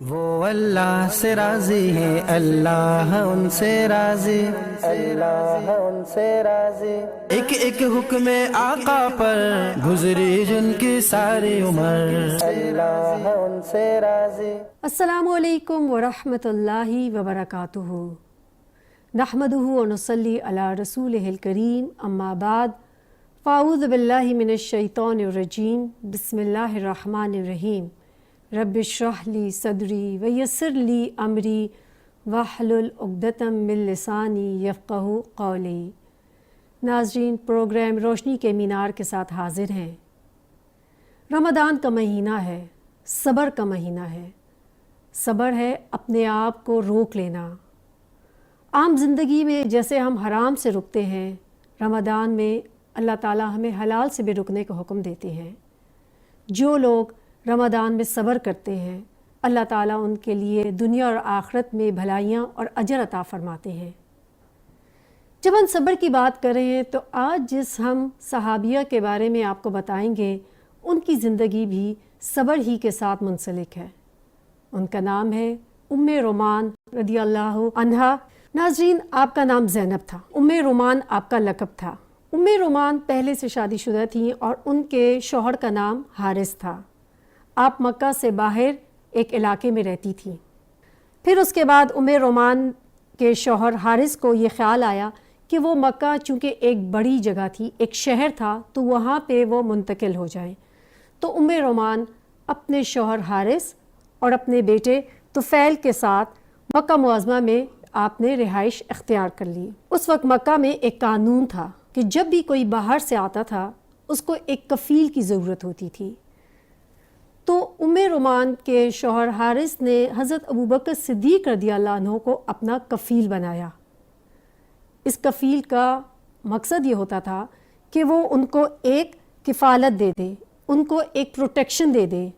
وہ اللہ سے راضی ہیں، اللہ ان سے راضی، اللہ ان سے راضی۔ ایک ایک حکم آقا پر گزری جن کی ساری عمر، اللہ ان سے راضی۔ السلام علیکم ورحمۃ اللہ وبرکاتہ۔ نحمدہ ونصلی علی رسولہ الکریم، اما بعد، فاعوذ باللہ من الشیطان الرجیم، بسم اللہ الرحمن الرحیم۔ رب اشرح لی صدری ویسر لی امری واحلل عقدۃ من لسانی یفقہوا قولی۔ ناظرین، پروگرام روشنی کے مینار کے ساتھ حاضر ہیں۔ رمضان کا مہینہ ہے، صبر کا مہینہ ہے۔ صبر ہے اپنے آپ کو روک لینا۔ عام زندگی میں جیسے ہم حرام سے رکتے ہیں، رمضان میں اللہ تعالیٰ ہمیں حلال سے بھی رکنے کا حکم دیتے ہیں۔ جو لوگ رمضان میں صبر کرتے ہیں، اللہ تعالیٰ ان کے لیے دنیا اور آخرت میں بھلائیاں اور اجر عطا فرماتے ہیں۔ جب ہم صبر کی بات کر رہے ہیں تو آج جس ہم صحابیہ کے بارے میں آپ کو بتائیں گے، ان کی زندگی بھی صبر ہی کے ساتھ منسلک ہے۔ ان کا نام ہے ام رومان رضی اللہ عنہا۔ ناظرین، آپ کا نام زینب تھا، ام رومان آپ کا لقب تھا۔ ام رومان پہلے سے شادی شدہ تھیں اور ان کے شوہر کا نام حارث تھا۔ آپ مکہ سے باہر ایک علاقے میں رہتی تھیں۔ پھر اس کے بعد ام رومان کے شوہر حارث کو یہ خیال آیا کہ وہ مکہ چونکہ ایک بڑی جگہ تھی، ایک شہر تھا، تو وہاں پہ وہ منتقل ہو جائیں۔ تو ام رومان اپنے شوہر حارث اور اپنے بیٹے طفیل کے ساتھ مکہ معظمہ میں آپ نے رہائش اختیار کر لی۔ اس وقت مکہ میں ایک قانون تھا کہ جب بھی کوئی باہر سے آتا تھا اس کو ایک کفیل کی ضرورت ہوتی تھی۔ تو ام رومان کے شوہر حارث نے حضرت ابوبکر صدیق رضی اللہ عنہ کو اپنا کفیل بنایا۔ اس کفیل کا مقصد یہ ہوتا تھا کہ وہ ان کو ایک کفالت دے دے، ان کو ایک پروٹیکشن دے دے،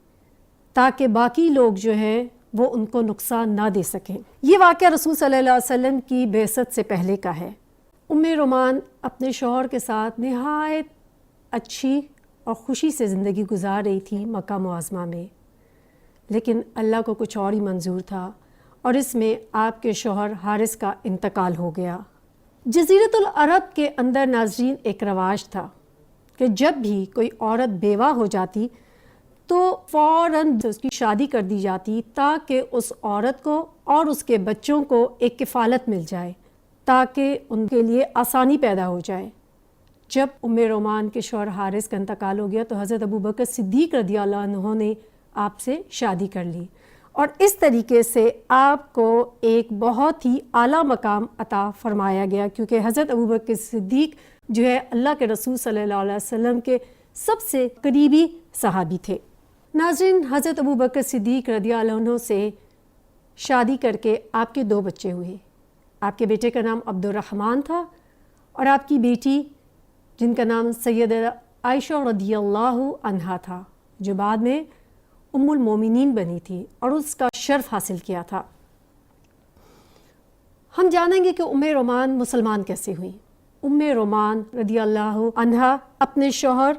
تاکہ باقی لوگ جو ہیں وہ ان کو نقصان نہ دے سکیں۔ یہ واقعہ رسول صلی اللہ علیہ وسلم کی بعثت سے پہلے کا ہے۔ ام رومان اپنے شوہر کے ساتھ نہایت اچھی اور خوشی سے زندگی گزار رہی تھی مکہ معظمہ میں، لیکن اللہ کو کچھ اور ہی منظور تھا، اور اس میں آپ کے شوہر حارث کا انتقال ہو گیا۔ جزیرۃ العرب کے اندر ناظرین ایک رواج تھا کہ جب بھی کوئی عورت بیوہ ہو جاتی تو فوراً اس کی شادی کر دی جاتی، تاکہ اس عورت کو اور اس کے بچوں کو ایک کفالت مل جائے، تاکہ ان کے لیے آسانی پیدا ہو جائے۔ جب ام رومان کے شوہر حارث کا انتقال ہو گیا تو حضرت ابوبکر صدیق رضی اللہ عنہ نے آپ سے شادی کر لی، اور اس طریقے سے آپ کو ایک بہت ہی اعلیٰ مقام عطا فرمایا گیا، کیونکہ حضرت ابوبکر صدیق جو ہے اللہ کے رسول صلی اللہ علیہ وسلم کے سب سے قریبی صحابی تھے۔ ناظرین، حضرت ابوبکر صدیق رضی اللہ عنہ سے شادی کر کے آپ کے 2 بچے ہوئے۔ آپ کے بیٹے کا نام عبد الرحمن تھا، اور آپ کی بیٹی جن کا نام سیدہ عائشہ رضی اللہ عنہا تھا، جو بعد میں ام المومنین بنی تھی اور اس کا شرف حاصل کیا تھا۔ ہم جانیں گے کہ ام رومان مسلمان کیسے ہوئی۔ ام رومان رضی اللہ عنہا اپنے شوہر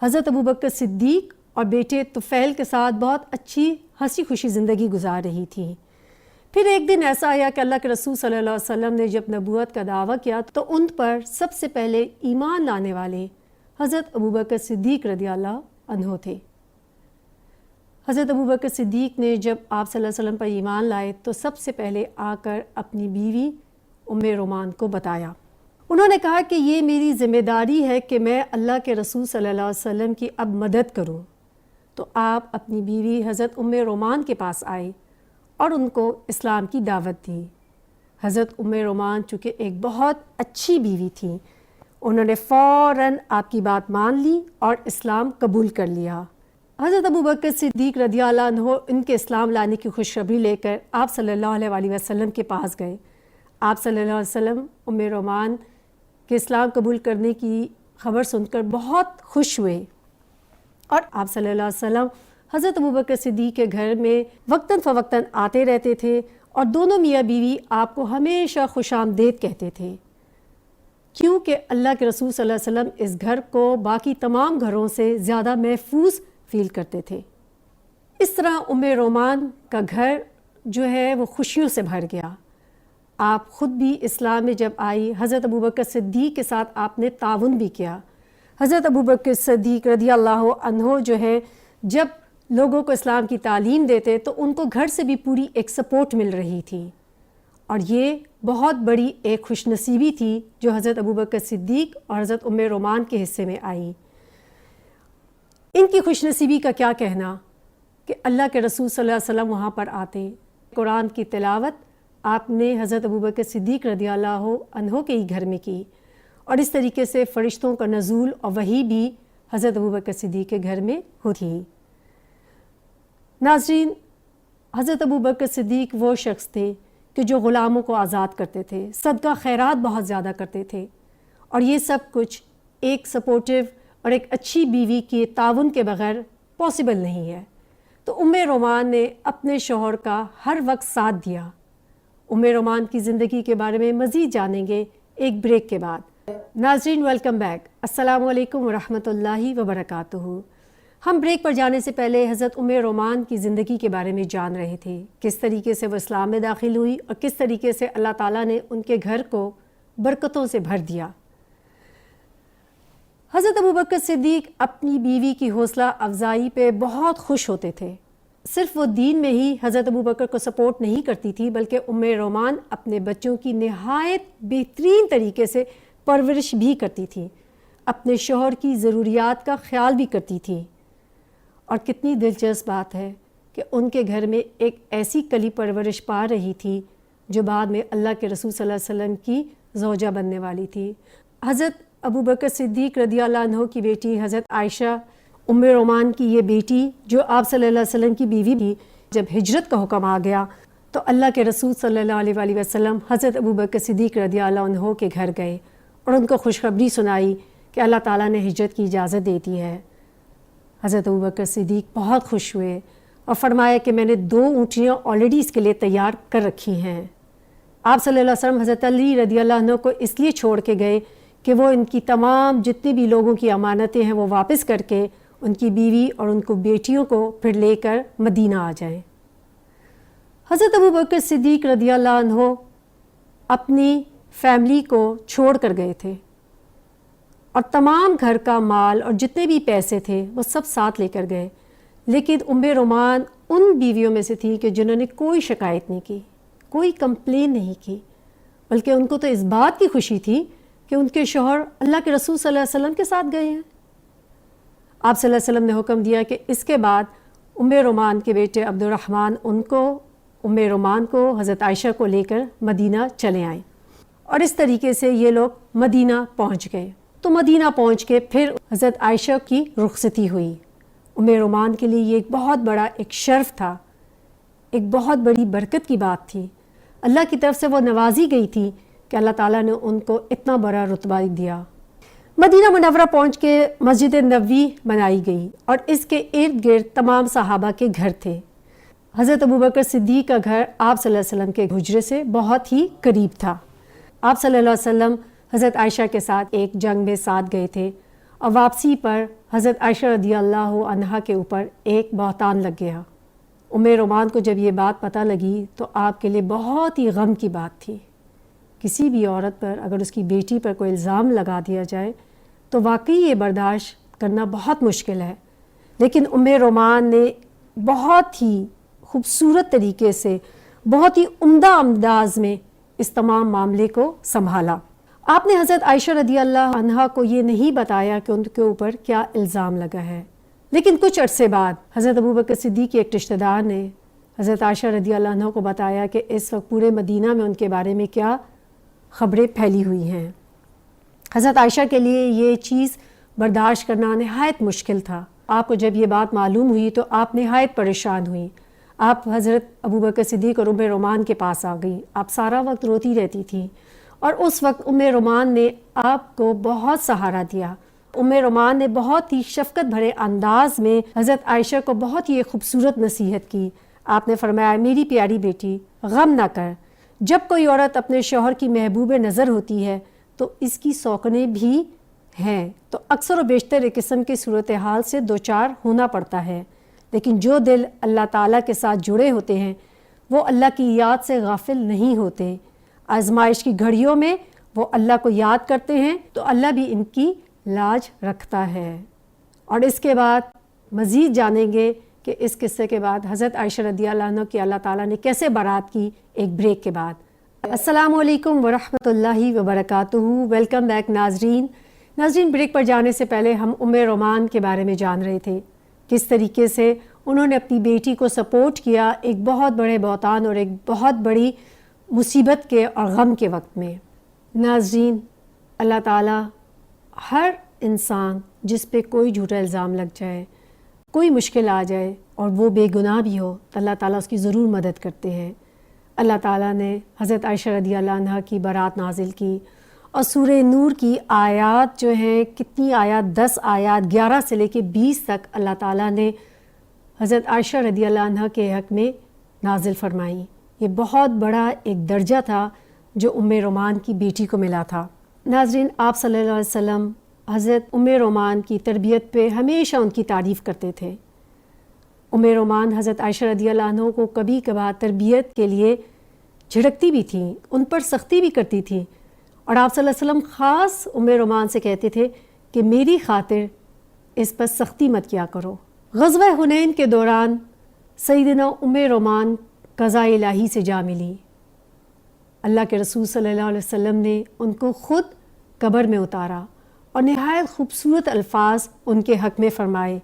حضرت ابوبکر صدیق اور بیٹے طفیل کے ساتھ بہت اچھی ہنسی خوشی زندگی گزار رہی تھی۔ پھر ایک دن ایسا آیا کہ اللہ کے رسول صلی اللہ علیہ وسلم نے جب نبوت کا دعویٰ کیا تو ان پر سب سے پہلے ایمان لانے والے حضرت ابوبکر صدیق رضی اللہ عنہ تھے۔ حضرت ابوبکر صدیق نے جب آپ صلی اللہ علیہ وسلم پر ایمان لائے تو سب سے پہلے آ کر اپنی بیوی ام رومان کو بتایا۔ انہوں نے کہا کہ یہ میری ذمہ داری ہے کہ میں اللہ کے رسول صلی اللہ علیہ وسلم کی اب مدد کروں۔ تو آپ اپنی بیوی حضرت ام رومان کے پاس آئے اور ان کو اسلام کی دعوت دی۔ حضرت ام رومان چونکہ ایک بہت اچھی بیوی تھی، انہوں نے فوراً آپ کی بات مان لی اور اسلام قبول کر لیا۔ حضرت ابوبکر صدیق رضی اللہ عنہ ان کے اسلام لانے کی خوشخبری لے کر آپ صلی اللہ علیہ وسلم کے پاس گئے۔ آپ صلی اللہ علیہ وسلم ام رومان کے اسلام قبول کرنے کی خبر سن کر بہت خوش ہوئے، اور آپ صلی اللہ علیہ وسلم حضرت ابوبکر صدیق کے گھر میں وقتاً فوقتاً آتے رہتے تھے، اور دونوں میاں بیوی آپ کو ہمیشہ خوش آمدید کہتے تھے، کیونکہ اللہ کے رسول صلی اللہ علیہ وسلم اس گھر کو باقی تمام گھروں سے زیادہ محفوظ فیل کرتے تھے۔ اس طرح رومان کا گھر جو ہے وہ خوشیوں سے بھر گیا۔ آپ خود بھی اسلام میں جب آئی، حضرت ابوبکر صدیق کے ساتھ آپ نے تعاون بھی کیا۔ حضرت ابوبکر صدیق رضی اللہ عنہ جو ہے جب لوگوں کو اسلام کی تعلیم دیتے تو ان کو گھر سے بھی پوری ایک سپورٹ مل رہی تھی، اور یہ بہت بڑی ایک خوش نصیبی تھی جو حضرت ابوبکر صدیق اور حضرت رومان کے حصے میں آئی۔ ان کی خوش نصیبی کا کیا کہنا کہ اللہ کے رسول صلی اللہ علیہ وسلم وہاں پر آتے، قرآن کی تلاوت آپ نے حضرت ابوبکر صدیق رضی اللہ عنہ کے ہی گھر میں کی، اور اس طریقے سے فرشتوں کا نزول اور وحی بھی حضرت ابوبکر صدیق کے گھر میں ہوتی۔ ناظرین، حضرت ابوبکر صدیق وہ شخص تھے کہ جو غلاموں کو آزاد کرتے تھے، صدقہ خیرات بہت زیادہ کرتے تھے، اور یہ سب کچھ ایک سپورٹیو اور ایک اچھی بیوی کے تعاون کے بغیر پاسبل نہیں ہے۔ تو رومان نے اپنے شوہر کا ہر وقت ساتھ دیا۔ رومان کی زندگی کے بارے میں مزید جانیں گے ایک بریک کے بعد۔ ناظرین، ویلکم بیک، السلام علیکم ورحمۃ اللہ وبرکاتہ۔ ہم بریک پر جانے سے پہلے حضرت رومان کی زندگی کے بارے میں جان رہے تھے، کس طریقے سے وہ اسلام میں داخل ہوئی اور کس طریقے سے اللہ تعالیٰ نے ان کے گھر کو برکتوں سے بھر دیا۔ حضرت ابوبکر صدیق اپنی بیوی کی حوصلہ افزائی پہ بہت خوش ہوتے تھے۔ صرف وہ دین میں ہی حضرت ابوبکر کو سپورٹ نہیں کرتی تھی، بلکہ رومان اپنے بچوں کی نہایت بہترین طریقے سے پرورش بھی کرتی تھی، اپنے شوہر کی ضروریات کا خیال بھی کرتی تھی۔ اور کتنی دلچسپ بات ہے کہ ان کے گھر میں ایک ایسی کلی پرورش پا رہی تھی جو بعد میں اللہ کے رسول صلی اللہ علیہ وسلم کی زوجہ بننے والی تھی۔ حضرت ابوبکر صدیق رضی اللہ عنہ کی بیٹی حضرت عائشہ، رومان کی یہ بیٹی جو آپ صلی اللہ علیہ وسلم کی بیوی بھی، جب ہجرت کا حکم آ گیا تو اللہ کے رسول صلی اللہ علیہ وآلہ وسلم حضرت ابوبکر صدیق رضی اللہ عنہ کے گھر گئے اور ان کو خوشخبری سنائی کہ اللہ تعالیٰ نے ہجرت کی اجازت دے دی ہے۔ حضرت ابوبکر صدیق بہت خوش ہوئے اور فرمایا کہ میں نے 2 اونٹیاں آلریڈی اس کے لیے تیار کر رکھی ہیں۔ آپ صلی اللہ علیہ وسلم حضرت علی رضی اللہ عنہ کو اس لیے چھوڑ کے گئے کہ وہ ان کی تمام جتنی بھی لوگوں کی امانتیں ہیں وہ واپس کر کے ان کی بیوی اور ان کو بیٹیوں کو پھر لے کر مدینہ آ جائیں۔ حضرت ابوبکر صدیق رضی اللہ عنہ اپنی فیملی کو چھوڑ کر گئے تھے، اور تمام گھر کا مال اور جتنے بھی پیسے تھے وہ سب ساتھ لے کر گئے، لیکن رومان ان بیویوں میں سے تھی کہ جنہوں نے کوئی شکایت نہیں کی، کوئی کمپلین نہیں کی، بلکہ ان کو تو اس بات کی خوشی تھی کہ ان کے شوہر اللہ کے رسول صلی اللہ علیہ وسلم کے ساتھ گئے ہیں۔ آپ صلی اللہ علیہ وسلم نے حکم دیا کہ اس کے بعد رومان کے بیٹے عبد الرحمن رومان کو حضرت عائشہ کو لے کر مدینہ چلے آئیں، اور اس طریقے سے یہ لوگ مدینہ پہنچ گئے۔ تو مدینہ پہنچ کے پھر حضرت عائشہ کی رخصتی ہوئی۔ رومان کے لیے یہ ایک بہت بڑا ایک شرف تھا، ایک بہت بڑی برکت کی بات تھی۔ اللہ کی طرف سے وہ نوازی گئی تھی کہ اللہ تعالیٰ نے ان کو اتنا بڑا رتبہ دیا۔ مدینہ منورہ پہنچ کے مسجد نبوی بنائی گئی، اور اس کے ارد گرد تمام صحابہ کے گھر تھے۔ حضرت ابوبکر صدیق کا گھر آپ صلی اللہ علیہ وسلم کے حجرے سے بہت ہی قریب تھا۔ آپ صلی اللہ علیہ وسلم حضرت عائشہ کے ساتھ ایک جنگ میں ساتھ گئے تھے، اور واپسی پر حضرت عائشہ رضی اللہ عنہا کے اوپر ایک بہتان لگ گیا۔ رومان کو جب یہ بات پتہ لگی تو آپ کے لیے بہت ہی غم کی بات تھی۔ کسی بھی عورت پر اگر اس کی بیٹی پر کوئی الزام لگا دیا جائے تو واقعی یہ برداشت کرنا بہت مشکل ہے، لیکن رومان نے بہت ہی خوبصورت طریقے سے، بہت ہی عمدہ انداز میں اس تمام معاملے کو سنبھالا۔ آپ نے حضرت عائشہ رضی اللہ عنہا کو یہ نہیں بتایا کہ ان کے اوپر کیا الزام لگا ہے، لیکن کچھ عرصے بعد حضرت ابوبکر صدیق کے ایک رشتہ دار نے حضرت عائشہ رضی اللہ عنہ کو بتایا کہ اس وقت پورے مدینہ میں ان کے بارے میں کیا خبریں پھیلی ہوئی ہیں۔ حضرت عائشہ کے لیے یہ چیز برداشت کرنا نہایت مشکل تھا۔ آپ کو جب یہ بات معلوم ہوئی تو آپ نہایت پریشان ہوئی۔ آپ حضرت ابوبکر صدیق اور رومان کے پاس آ گئی۔ آپ سارا وقت روتی رہتی تھیں، اور اس وقت رومان نے آپ کو بہت سہارا دیا۔ رومان نے بہت ہی شفقت بھرے انداز میں حضرت عائشہ کو بہت ہی خوبصورت نصیحت کی۔ آپ نے فرمایا، میری پیاری بیٹی، غم نہ کر، جب کوئی عورت اپنے شوہر کی محبوب نظر ہوتی ہے تو اس کی سوکنیں بھی ہیں، تو اکثر و بیشتر ایک قسم کی صورتحال سے دوچار ہونا پڑتا ہے، لیکن جو دل اللہ تعالیٰ کے ساتھ جڑے ہوتے ہیں وہ اللہ کی یاد سے غافل نہیں ہوتے۔ آزمائش کی گھڑیوں میں وہ اللہ کو یاد کرتے ہیں تو اللہ بھی ان کی لاج رکھتا ہے۔ اور اس کے بعد مزید جانیں گے کہ اس قصے کے بعد حضرت عائشہ رضی اللہ عنہ کی اللہ تعالیٰ نے کیسے برات کی ایک بریک کے بعد۔ السلام علیکم ورحمۃ اللہ وبرکاتہ۔ ویلکم بیک ناظرین۔ بریک پر جانے سے پہلے ہم رومان کے بارے میں جان رہے تھے، کس طریقے سے انہوں نے اپنی بیٹی کو سپورٹ کیا ایک بہت بڑے بہتان اور ایک بہت بڑی مصیبت کے اور غم کے وقت میں۔ ناظرین، اللہ تعالیٰ ہر انسان جس پہ کوئی جھوٹا الزام لگ جائے، کوئی مشکل آ جائے اور وہ بے گناہ بھی ہو تو اللہ تعالیٰ اس کی ضرور مدد کرتے ہیں۔ اللہ تعالیٰ نے حضرت عائشہ رضی اللہ عنہ کی برات نازل کی اور سورہ نور کی آیات جو ہیں، کتنی آیات، 10 آیات 11 سے لے کے 20 تک اللہ تعالیٰ نے حضرت عائشہ رضی اللہ عنہ کے حق میں نازل فرمائی۔ یہ بہت بڑا ایک درجہ تھا جو رومان کی بیٹی کو ملا تھا۔ ناظرین، آپ صلی اللہ علیہ وسلم حضرت رومان کی تربیت پہ ہمیشہ ان کی تعریف کرتے تھے۔ رومان حضرت عائشہ رضی اللہ عنہ کو کبھی کبھار تربیت کے لیے جھڑکتی بھی تھیں، ان پر سختی بھی کرتی تھیں، اور آپ صلی اللہ علیہ وسلم خاص رومان سے کہتے تھے کہ میری خاطر اس پر سختی مت کیا کرو۔ غزوہ حنین کے دوران سیدنا رومان قضاء الہی سے جا ملی۔ اللہ کے رسول صلی اللہ علیہ وسلم نے ان کو خود قبر میں اتارا اور نہایت خوبصورت الفاظ ان کے حق میں فرمائے۔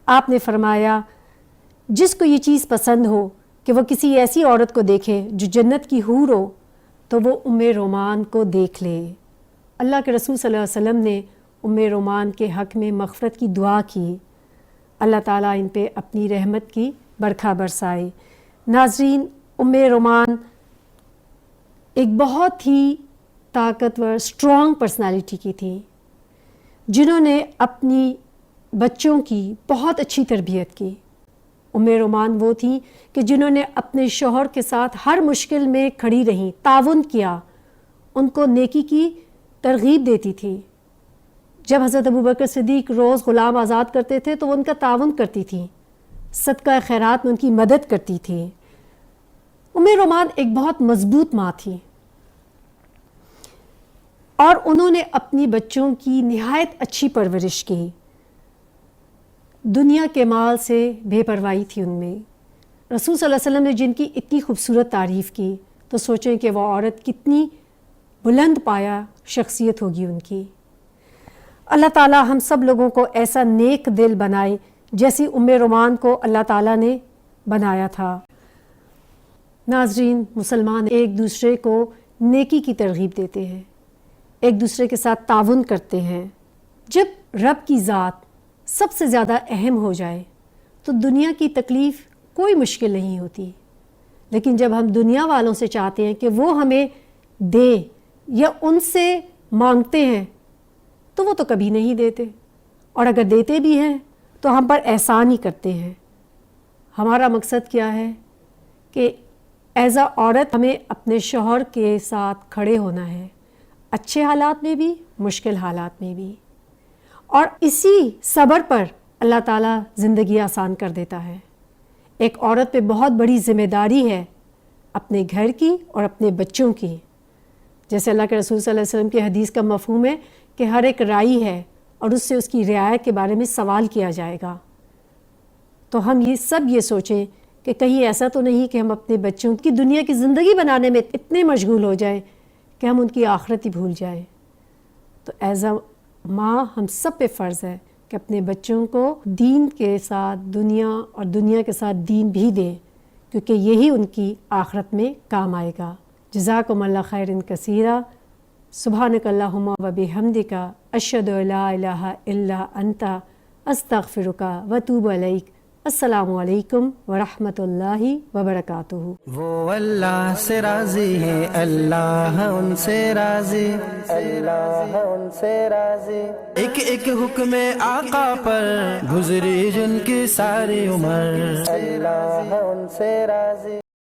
آپ نے فرمایا، جس کو یہ چیز پسند ہو کہ وہ کسی ایسی عورت کو دیکھے جو جنت کی حور ہو تو وہ رومان کو دیکھ لے۔ اللہ کے رسول صلی اللہ علیہ وسلم نے رومان کے حق میں مغفرت کی دعا کی۔ اللہ تعالیٰ ان پہ اپنی رحمت کی برکھا برسائے۔ ناظرین، رومان ایک بہت ہی طاقتور اسٹرانگ پرسنالٹی کی تھی، جنہوں نے اپنی بچوں کی بہت اچھی تربیت کی۔ رومان وہ تھیں کہ جنہوں نے اپنے شوہر کے ساتھ ہر مشکل میں کھڑی رہیں، تعاون کیا، ان کو نیکی کی ترغیب دیتی تھی۔ جب حضرت ابوبکر صدیق روز غلام آزاد کرتے تھے تو وہ ان کا تعاون کرتی تھیں، صدقہ خیرات میں ان کی مدد کرتی تھی۔ رومان ایک بہت مضبوط ماں تھی اور انہوں نے اپنی بچوں کی نہایت اچھی پرورش کی۔ دنیا کے مال سے بے پرواہی تھی ان میں۔ رسول صلی اللہ علیہ وسلم نے جن کی اتنی خوبصورت تعریف کی تو سوچیں کہ وہ عورت کتنی بلند پایا شخصیت ہوگی ان کی۔ اللہ تعالیٰ ہم سب لوگوں کو ایسا نیک دل بنائے جیسی رومان کو اللہ تعالیٰ نے بنایا تھا۔ ناظرین، مسلمان ایک دوسرے کو نیکی کی ترغیب دیتے ہیں، ایک دوسرے کے ساتھ تعاون کرتے ہیں۔ جب رب کی ذات سب سے زیادہ اہم ہو جائے تو دنیا کی تکلیف کوئی مشکل نہیں ہوتی، لیکن جب ہم دنیا والوں سے چاہتے ہیں کہ وہ ہمیں دے یا ان سے مانگتے ہیں تو وہ تو کبھی نہیں دیتے، اور اگر دیتے بھی ہیں تو ہم پر احسان ہی کرتے ہیں۔ ہمارا مقصد کیا ہے کہ ایز اے عورت ہمیں اپنے شوہر کے ساتھ کھڑے ہونا ہے، اچھے حالات میں بھی، مشکل حالات میں بھی، اور اسی صبر پر اللہ تعالیٰ زندگی آسان کر دیتا ہے۔ ایک عورت پہ بہت بڑی ذمہ داری ہے اپنے گھر کی اور اپنے بچوں کی۔ جیسے اللہ کے رسول صلی اللہ علیہ وسلم کی حدیث کا مفہوم ہے کہ ہر ایک رائی ہے اور اس سے اس کی رعایت کے بارے میں سوال کیا جائے گا۔ تو ہم یہ سوچیں کہ کہیں ایسا تو نہیں کہ ہم اپنے بچوں کی دنیا کی زندگی بنانے میں اتنے مشغول ہو جائیں کہ ہم ان کی آخرت ہی بھول جائیں۔ تو ایز اے ماں ہم سب پہ فرض ہے کہ اپنے بچوں کو دین کے ساتھ دنیا اور دنیا کے ساتھ دین بھی دیں، کیونکہ یہی ان کی آخرت میں کام آئے گا۔ جزاکم اللہ خیر کثیرا۔ سبحانک اللہم و بحمدک، اشہد ان لا الہ الا انت، استغفرک و اتوب الیک۔ السلام علیکم ورحمۃ اللہ وبرکاتہ۔ وہ اللہ سے راضی ہے، اللہ ان سے راضی، اللہ ان سے راضی۔ ایک ایک حکم آقا پر گزری جن کی ساری عمر، اللہ ان سے راضی۔